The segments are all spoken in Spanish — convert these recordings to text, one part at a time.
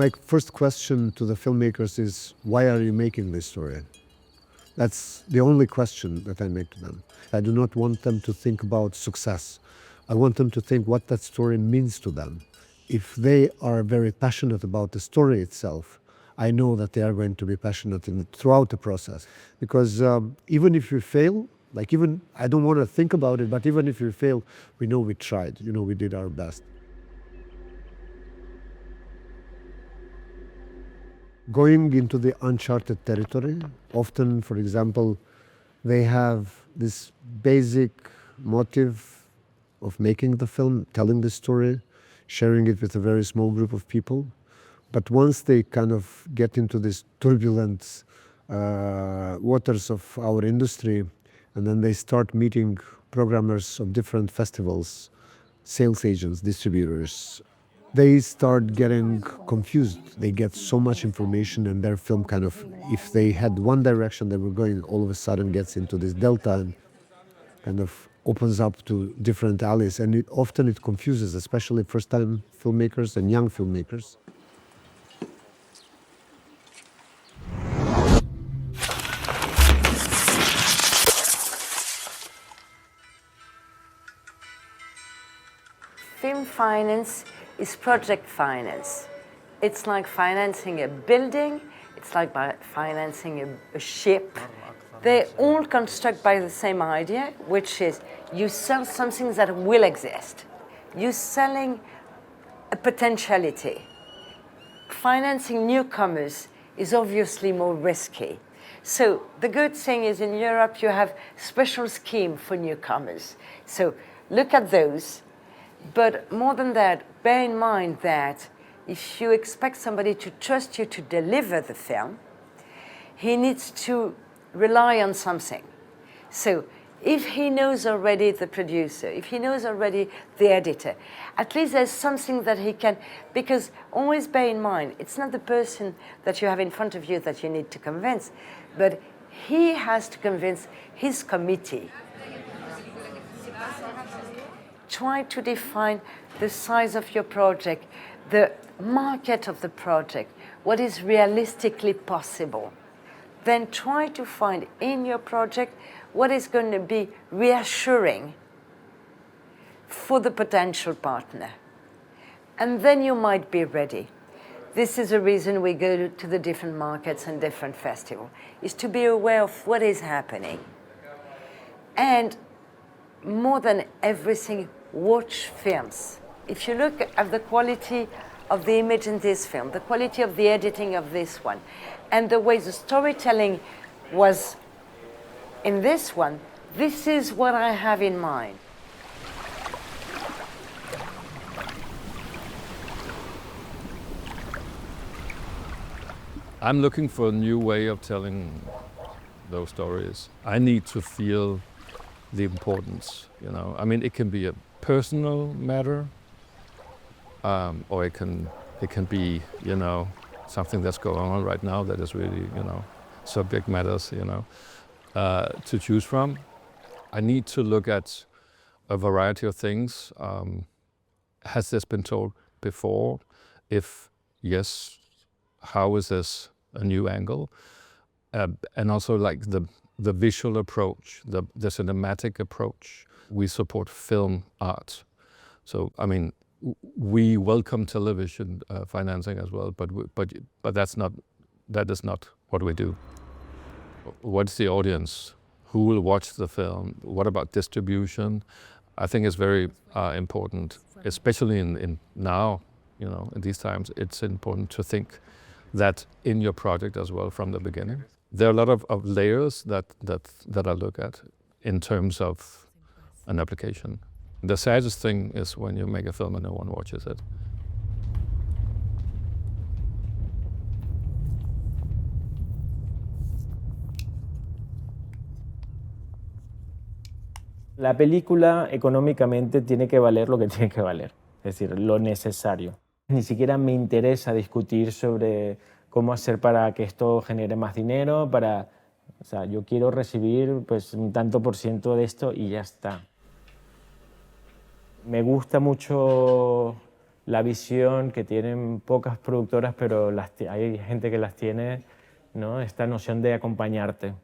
My first question to the filmmakers is, why are you making this story? That's the only question that I make to them. I do not want them to think about success. I want them to think what that story means to them. If they are very passionate about the story itself, I know that they are going to be passionate throughout the process. Because even if you fail, I don't want to think about it, but even if you fail, we know we tried, we did our best. Going into the uncharted territory, often, for example, they have this basic motive of making the film, telling the story, sharing it with a very small group of people. But once they kind of get into this turbulent waters of our industry, and then they start meeting programmers of different festivals, sales agents, distributors, they start getting confused. They get so much information, and their film kind of, if they had one direction they were going, all of a sudden gets into this delta and kind of opens up to different alleys. And often it confuses, especially first-time filmmakers and young filmmakers. Film finance is project finance. It's like financing a building, it's like financing a ship. They all construct by the same idea, which is you sell something that will exist. You're selling a potentiality. Financing newcomers is obviously more risky. So the good thing is in Europe you have special scheme for newcomers. So look at those. But more than that, bear in mind that if you expect somebody to trust you to deliver the film, he needs to rely on something. So if he knows already the producer, if he knows already the editor, at least there's something that he can, because always bear in mind, it's not the person that you have in front of you that you need to convince, but he has to convince his committee. Try to define the size of your project, the market of the project, what is realistically possible. Then try to find in your project what is going to be reassuring for the potential partner. And then you might be ready. This is a reason we go to the different markets and different festivals, is to be aware of what is happening. And more than everything, watch films. If you look at the quality of the image in this film, the quality of the editing of this one, and the way the storytelling was in this one, this is what I have in mind. I'm looking for a new way of telling those stories. I need to feel the importance, I mean, it can be a personal matter, or it can be, something that's going on right now that is really, subject matters, to choose from. I need to look at a variety of things. Has this been told before? If yes, how is this a new angle? And also like the visual approach, the cinematic approach. We support film art. So, I mean, we welcome television financing as well, but that is not what we do. What's the audience? Who will watch the film? What about distribution? I think it's very important, especially in now, in these times, it's important to think that in your project as well from the beginning. There are a lot of layers that I look at in terms of an application. The saddest thing is when you make a film and no one watches it. La película económicamente tiene que valer lo que tiene que valer, es decir, lo necesario. Ni siquiera me interesa discutir sobre cómo hacer para que esto genere más dinero, o sea, yo quiero recibir pues un tanto por ciento de esto y ya está. Me gusta mucho la visión que tienen pocas productoras, pero hay gente que las tiene, ¿no? Esta noción de acompañarte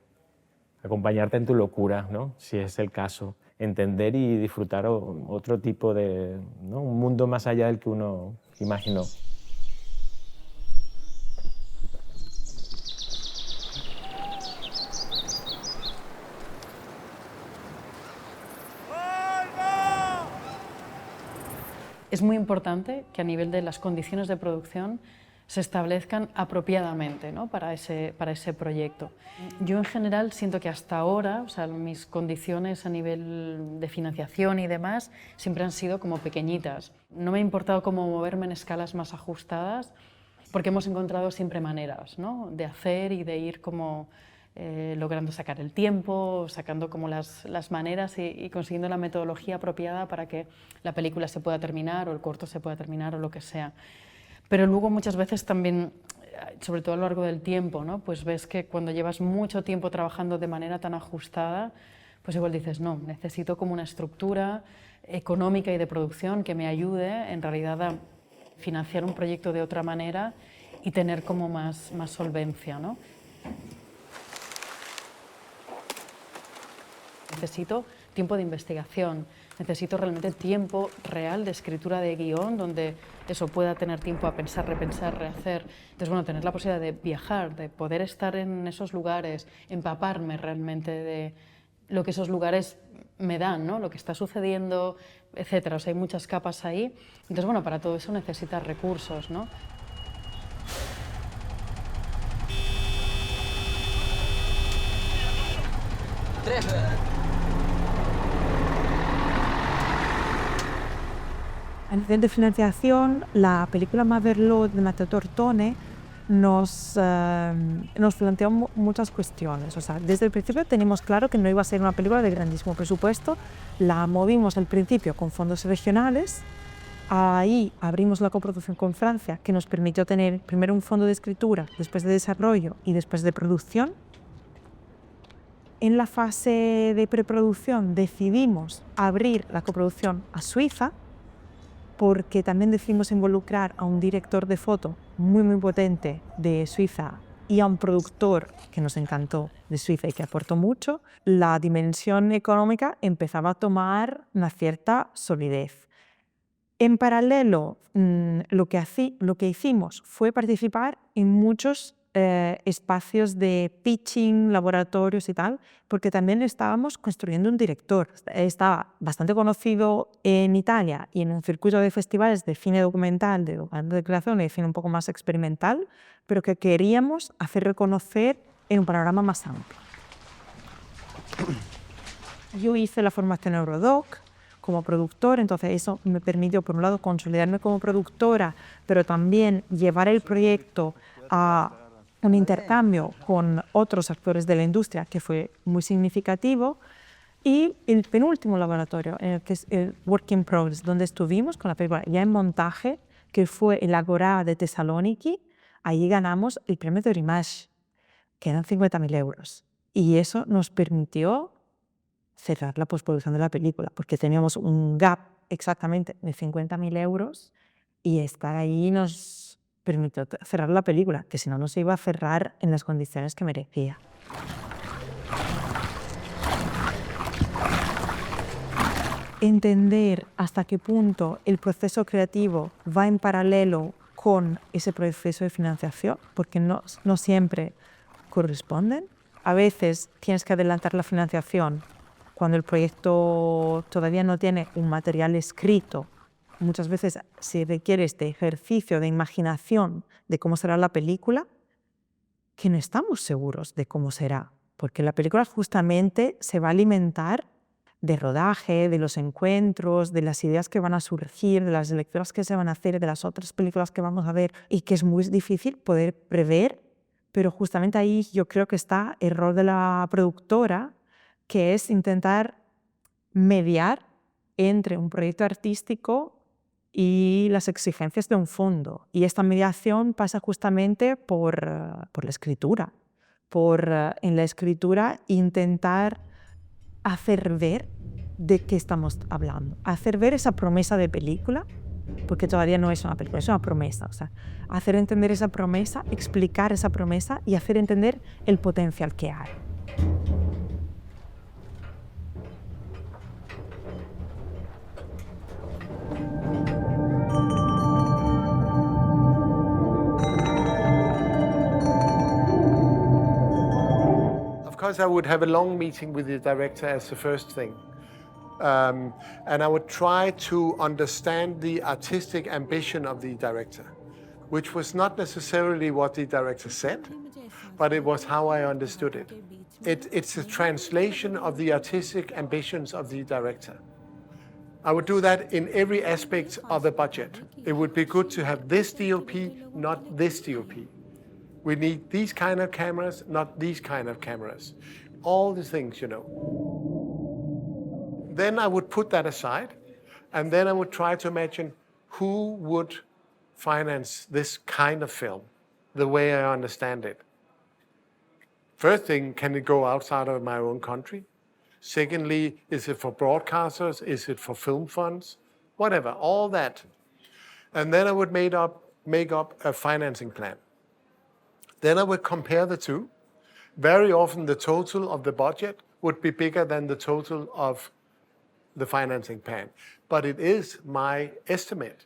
en tu locura, ¿no? Si es el caso, entender y disfrutar otro tipo de, ¿no? Un mundo más allá del que uno imaginó. Es muy importante que a nivel de las condiciones de producción se establezcan apropiadamente, ¿no? para ese proyecto. Yo en general siento que hasta ahora, o sea, mis condiciones a nivel de financiación y demás siempre han sido como pequeñitas. No me ha importado cómo moverme en escalas más ajustadas porque hemos encontrado siempre maneras, ¿no? de hacer y de ir como logrando sacar el tiempo, sacando como las maneras y consiguiendo la metodología apropiada para que la película se pueda terminar o el corto se pueda terminar o lo que sea. Pero luego muchas veces también, sobre todo a lo largo del tiempo, ¿no? pues ves que cuando llevas mucho tiempo trabajando de manera tan ajustada, pues igual dices, no, necesito como una estructura económica y de producción que me ayude en realidad a financiar un proyecto de otra manera y tener como más solvencia, ¿no? Necesito tiempo de investigación, necesito realmente tiempo real de escritura de guión, donde eso pueda tener tiempo a pensar, repensar, rehacer. Entonces, bueno, tener la posibilidad de viajar, de poder estar en esos lugares, empaparme realmente de lo que esos lugares me dan, ¿no? Lo que está sucediendo, etcétera. O sea, hay muchas capas ahí. Entonces, bueno, para todo eso necesitas recursos, ¿no? A nivel de financiación, la película Motherlode de Matteo Tortone nos planteó muchas cuestiones. O sea, desde el principio teníamos claro que no iba a ser una película de grandísimo presupuesto. La movimos al principio con fondos regionales. Ahí abrimos la coproducción con Francia, que nos permitió tener primero un fondo de escritura, después de desarrollo y después de producción. En la fase de preproducción decidimos abrir la coproducción a Suiza, porque también decidimos involucrar a un director de foto muy potente de Suiza y a un productor que nos encantó de Suiza y que aportó mucho. La dimensión económica empezaba a tomar una cierta solidez. En paralelo, lo que hicimos fue participar en muchos espacios de pitching, laboratorios y tal, porque también estábamos construyendo un director. Estaba bastante conocido en Italia y en un circuito de festivales de cine documental, de creación y de cine un poco más experimental, pero que queríamos hacer reconocer en un panorama más amplio. Yo hice la formación Eurodoc como productor, entonces eso me permitió, por un lado, consolidarme como productora, pero también llevar el proyecto a un intercambio con otros actores de la industria que fue muy significativo. Y el penúltimo laboratorio, que es el Work in Progress, donde estuvimos con la película ya en montaje, que fue el Agora de Thessaloniki. Ahí ganamos el premio de Eurimage, que eran 50.000 euros. Y eso nos permitió cerrar la postproducción de la película, porque teníamos un gap exactamente de 50.000 euros y estar ahí nos permitió cerrar la película, que si no, no se iba a cerrar en las condiciones que merecía. Entender hasta qué punto el proceso creativo va en paralelo con ese proceso de financiación, porque no siempre corresponden. A veces tienes que adelantar la financiación cuando el proyecto todavía no tiene un material escrito. Muchas veces se requiere este ejercicio de imaginación de cómo será la película, que no estamos seguros de cómo será, porque la película justamente se va a alimentar de rodaje, de los encuentros, de las ideas que van a surgir, de las lecturas que se van a hacer, de las otras películas que vamos a ver, y que es muy difícil poder prever, pero justamente ahí yo creo que está el rol de la productora, que es intentar mediar entre un proyecto artístico y las exigencias de un fondo. Y esta mediación pasa justamente por la escritura, en la escritura intentar hacer ver de qué estamos hablando, hacer ver esa promesa de película porque todavía no es una película, es una promesa. O sea, hacer entender esa promesa, explicar esa promesa y hacer entender el potencial que hay. Of course, I would have a long meeting with the director as the first thing. And I would try to understand the artistic ambition of the director, which was not necessarily what the director said, but it was how I understood it. It's a translation of the artistic ambitions of the director. I would do that in every aspect of the budget. It would be good to have this DOP, not this DOP. We need these kind of cameras, not these kind of cameras. All the things, you know. Then I would put that aside, and then I would try to imagine who would finance this kind of film, the way I understand it. First thing, can it go outside of my own country? Secondly, is it for broadcasters? Is it for film funds? Whatever, all that. And then I would make up a financing plan. Then I would compare the two. Very often the total of the budget would be bigger than the total of the financing plan, but it is my estimate.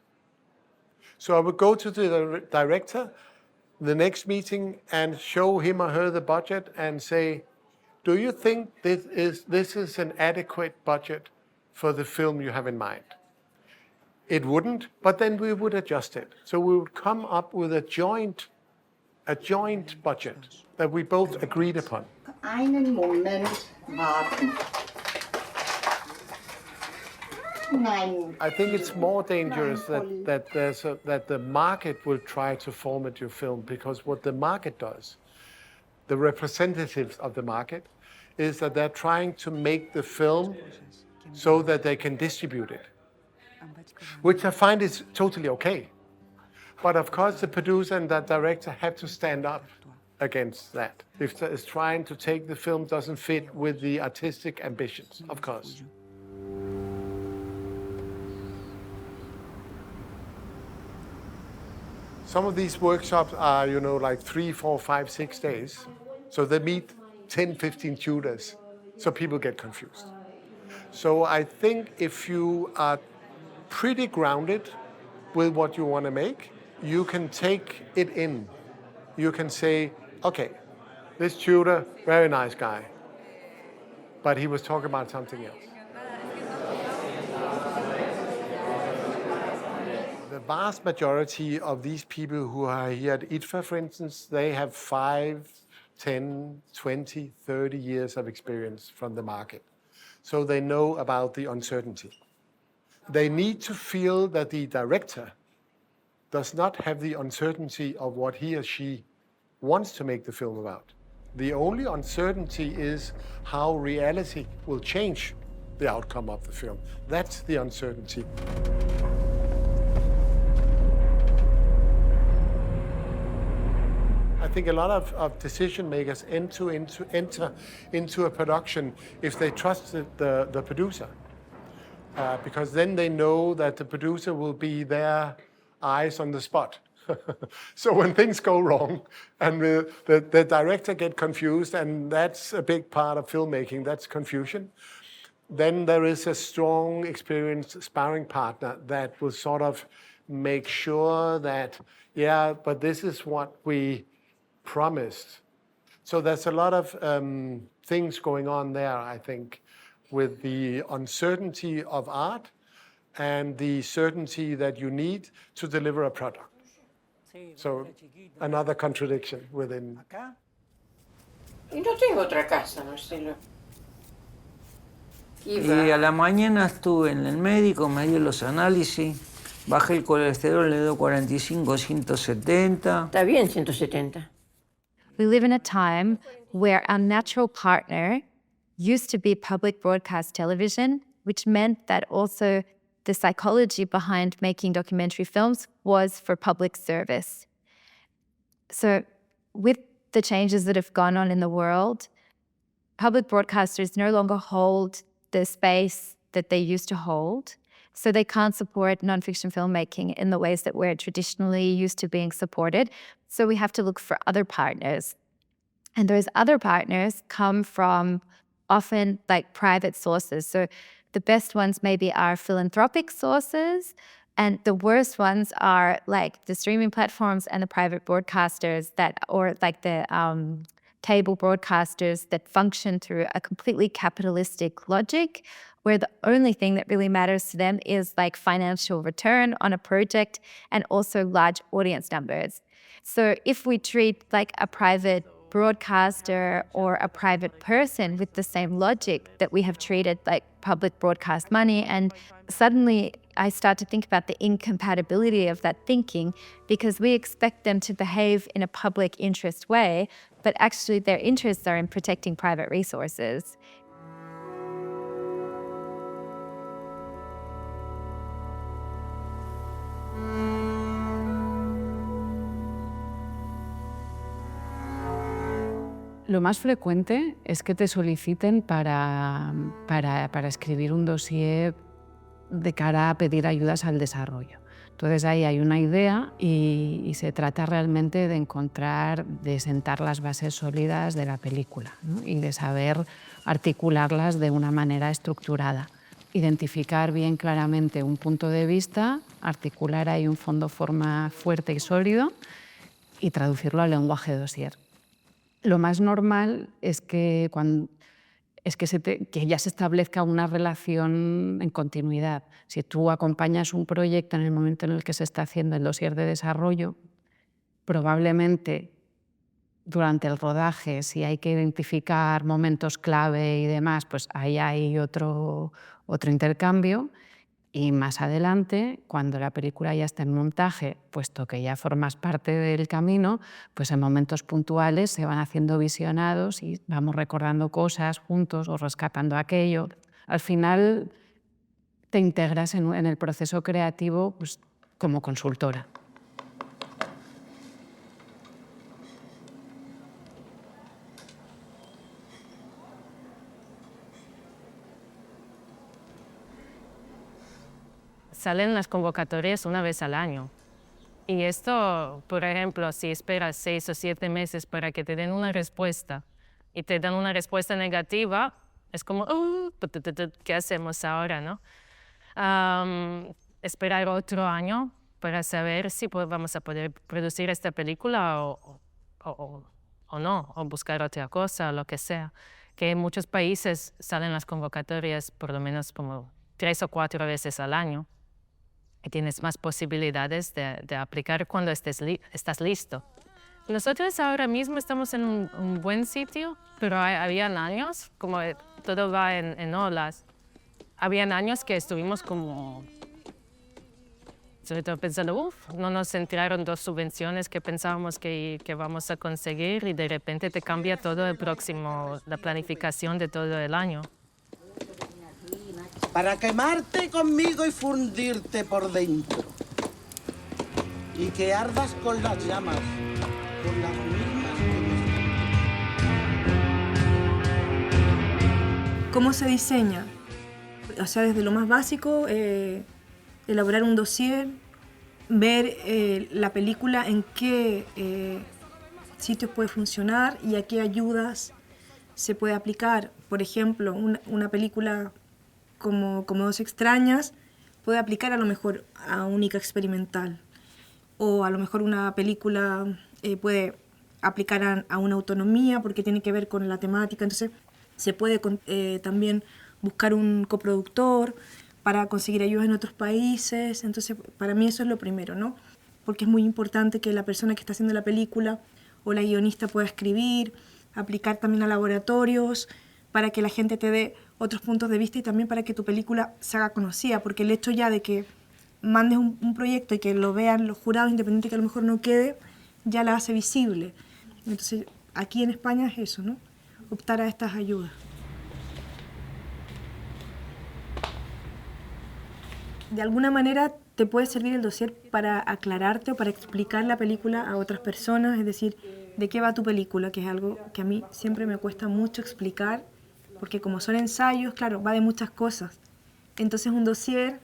So I would go to the director the next meeting and show him or her the budget and say, do you think this is an adequate budget for the film you have in mind? It wouldn't, but then we would adjust it. So we would come up with a joint budget that we both agreed upon. Einen Moment warten. Nein. I think it's more dangerous that the market will try to format your film, because what the market does, the representatives of the market, is that they're trying to make the film so that they can distribute it, which I find is totally okay. But of course, the producer and the director have to stand up against that. If it's trying to take the film doesn't fit with the artistic ambitions, of course. Some of these workshops are, like 3, 4, 5, 6 days. So they meet 10, 15 tutors. So people get confused. So I think if you are pretty grounded with what you want to make, you can take it in. You can say, okay, this tutor, very nice guy, but he was talking about something else. The vast majority of these people who are here at IDFA, for instance, they have 5, 10, 20, 30 years of experience from the market. So they know about the uncertainty. They need to feel that the director does not have the uncertainty of what he or she wants to make the film about. The only uncertainty is how reality will change the outcome of the film. That's the uncertainty. I think a lot of decision makers enter into a production if they trust the producer, because then they know that the producer will be their eyes on the spot. So when things go wrong and the director get confused, and that's a big part of filmmaking, that's confusion, then there is a strong, experienced sparring partner that will sort of make sure that, yeah, but this is what we promised. So there's a lot of things going on there, I think, with the uncertainty of art and the certainty that you need to deliver a product. So another contradiction within. Y no tengo otra casa, Marcelo. Y a la mañana estuve en el médico, me dio los análisis, bajé el colesterol, le dio 45, 170. Está bien, 170. We live in a time where our natural partner used to be public broadcast television, which meant that also the psychology behind making documentary films was for public service. So with the changes that have gone on in the world, public broadcasters no longer hold the space that they used to hold. So they can't support nonfiction filmmaking in the ways that we're traditionally used to being supported. So we have to look for other partners. And those other partners come from often like private sources. So the best ones maybe are philanthropic sources, and the worst ones are like the streaming platforms and the private broadcasters or like the cable broadcasters that function through a completely capitalistic logic, where the only thing that really matters to them is like financial return on a project and also large audience numbers. So if we treat like a private broadcaster or a private person with the same logic that we have treated like public broadcast money, and suddenly I start to think about the incompatibility of that thinking, because we expect them to behave in a public interest way, but actually their interests are in protecting private resources. Lo más frecuente es que te soliciten para escribir un dossier de cara a pedir ayudas al desarrollo. Entonces ahí hay una idea y se trata realmente de sentar las bases sólidas de la película, ¿no? Y de saber articularlas de una manera estructurada. Identificar bien claramente un punto de vista, articular ahí un fondo-forma fuerte y sólido y traducirlo al lenguaje dossier. Lo más normal es que que ya se establezca una relación en continuidad. Si tú acompañas un proyecto en el momento en el que se está haciendo el dossier de desarrollo, probablemente durante el rodaje, si hay que identificar momentos clave y demás, pues ahí hay otro intercambio. Y más adelante, cuando la película ya está en montaje, puesto que ya formas parte del camino, pues en momentos puntuales se van haciendo visionados y vamos recordando cosas juntos o rescatando aquello. Al final te integras en el proceso creativo, pues, como consultora. Salen las convocatorias una vez al año. Y esto, por ejemplo, si esperas 6 o 7 meses para que te den una respuesta y te dan una respuesta negativa, es como, ¿qué hacemos ahora, no? Esperar otro año para saber si vamos a poder producir esta película o no, o buscar otra cosa, o lo que sea. Que en muchos países salen las convocatorias por lo menos como 3 o 4 veces al año. Y tienes más posibilidades de aplicar cuando estás listo. Nosotros ahora mismo estamos en un buen sitio, pero habían años, como todo va en olas, habían años que estuvimos como, sobre todo pensando, no nos entraron 2 subvenciones que pensábamos que vamos a conseguir, y de repente te cambia todo la planificación de todo el año. Para quemarte conmigo y fundirte por dentro. Y que ardas con las llamas, con las mismas que... ¿Cómo se diseña? O sea, desde lo más básico, elaborar un dossier, ver la película en qué sitios puede funcionar y a qué ayudas se puede aplicar. Por ejemplo, una película como Dos extrañas puede aplicar a lo mejor a Única experimental, o a lo mejor una película puede aplicar a una autonomía porque tiene que ver con la temática. Entonces se puede también buscar un coproductor para conseguir ayudas en otros países. Entonces para mí eso es lo primero, ¿no? Porque es muy importante que la persona que está haciendo la película o la guionista pueda escribir, aplicar también a laboratorios, para que la gente te dé otros puntos de vista y también para que tu película se haga conocida, porque el hecho ya de que mandes un proyecto y que lo vean los jurados, independiente que a lo mejor no quede, ya la hace visible. Entonces, aquí en España es eso, ¿no? Optar a estas ayudas. De alguna manera te puede servir el dossier para aclararte o para explicar la película a otras personas, es decir, de qué va tu película, que es algo que a mí siempre me cuesta mucho explicar, porque como son ensayos, claro, va de muchas cosas. Entonces un dossier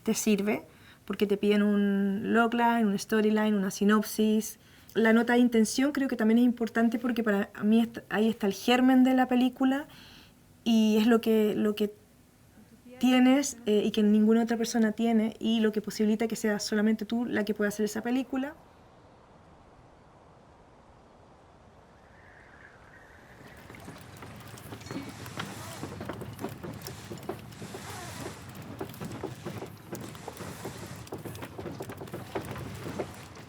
te sirve porque te piden un logline, un storyline, una sinopsis. La nota de intención creo que también es importante porque para mí ahí está el germen de la película y es lo que tienes y que ninguna otra persona tiene y lo que posibilita que seas solamente tú la que pueda hacer esa película.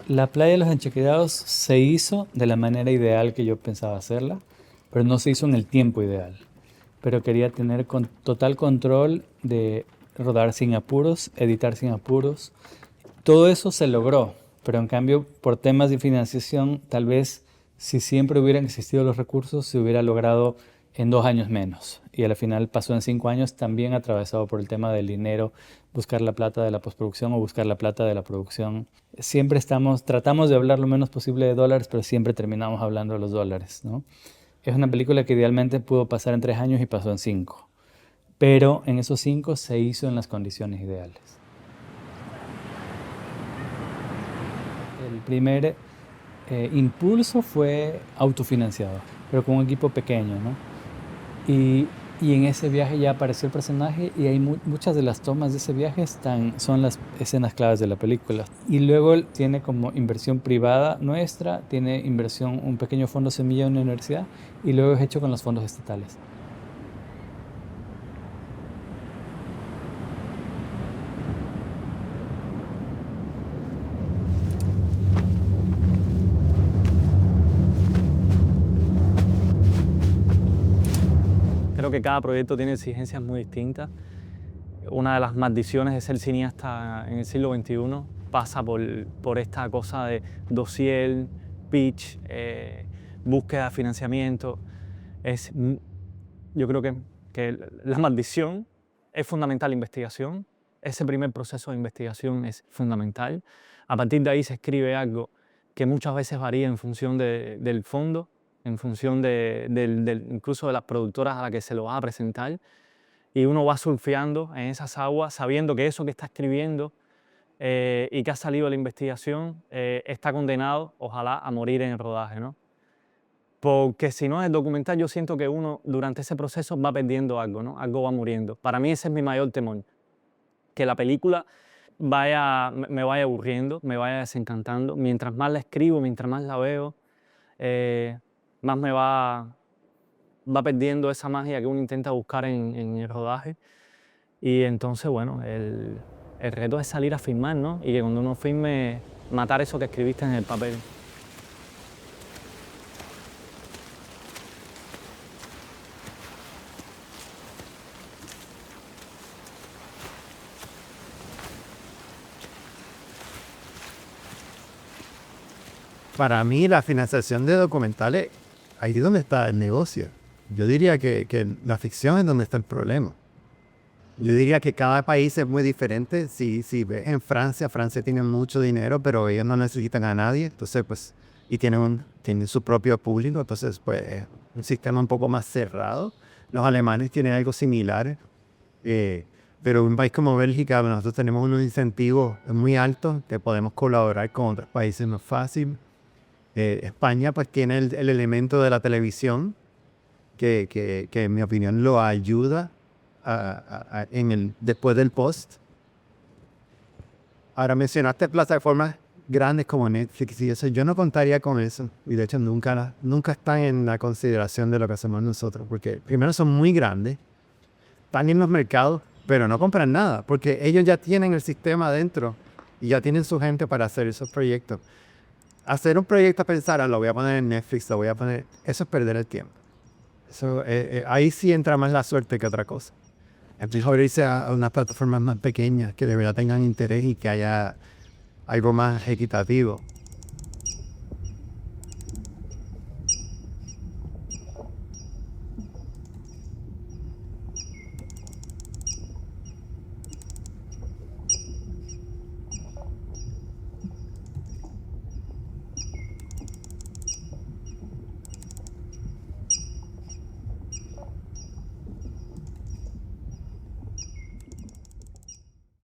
La playa de los Enchequeados se hizo de la manera ideal que yo pensaba hacerla, pero no se hizo en el tiempo ideal. Pero quería tener total control de rodar sin apuros, editar sin apuros. Todo eso se logró, pero en cambio por temas de financiación, tal vez si siempre hubieran existido los recursos, se hubiera logrado en 2 años menos. Y al final pasó en 5 años, también atravesado por el tema del dinero, buscar la plata de la postproducción o buscar la plata de la producción. Siempre tratamos de hablar lo menos posible de dólares, pero siempre terminamos hablando de los dólares, ¿no? Es una película que idealmente pudo pasar en 3 años y pasó en 5. Pero en esos 5 se hizo en las condiciones ideales. El primer impulso fue autofinanciado, pero con un equipo pequeño, ¿no? Y en ese viaje ya apareció el personaje y hay muchas de las tomas de ese viaje son las escenas claves de la película. Y luego tiene como inversión privada nuestra, tiene inversión, un pequeño fondo semilla en una universidad y luego es hecho con los fondos estatales. Creo que cada proyecto tiene exigencias muy distintas. Una de las maldiciones de ser cineasta en el siglo XXI pasa por esta cosa de dossier, pitch, búsqueda de financiamiento. Yo creo que la maldición es fundamental la investigación. Ese primer proceso de investigación es fundamental. A partir de ahí se escribe algo que muchas veces varía en función del fondo, en función incluso de las productoras a las que se lo va a presentar, y uno va surfeando en esas aguas sabiendo que eso que está escribiendo y que ha salido de la investigación está condenado, ojalá, a morir en el rodaje, ¿no? Porque si no, el documental yo siento que uno durante ese proceso va perdiendo algo, ¿no? Algo va muriendo. Para mí ese es mi mayor temor, que la película me vaya aburriendo, me vaya desencantando. Mientras más la escribo, mientras más la veo, más me va perdiendo esa magia que uno intenta buscar en el rodaje. Y entonces, bueno, el reto es salir a filmar, ¿no? Y que cuando uno filme, matar eso que escribiste en el papel. Para mí, la financiación de documentales, ahí es donde está el negocio. Yo diría que la ficción es donde está el problema. Yo diría que cada país es muy diferente. Si ves en Francia tiene mucho dinero, pero ellos no necesitan a nadie. Entonces, pues, y tienen su propio público. Entonces, pues, es un sistema un poco más cerrado. Los alemanes tienen algo similar. Pero en un país como Bélgica, nosotros tenemos unos incentivos muy altos que podemos colaborar con otros países más fácil. España pues tiene el elemento de la televisión que en mi opinión lo ayuda después del post. Ahora mencionaste plataformas grandes como Netflix y eso, yo no contaría con eso y de hecho nunca están en la consideración de lo que hacemos nosotros, porque primero son muy grandes, están en los mercados, pero no compran nada porque ellos ya tienen el sistema adentro y ya tienen su gente para hacer esos proyectos. Hacer un proyecto a pensar, lo voy a poner en Netflix, lo voy a poner, eso es perder el tiempo. Eso, ahí sí entra más la suerte que otra cosa. Es mejor irse a unas plataformas más pequeñas que de verdad tengan interés y que haya algo más equitativo.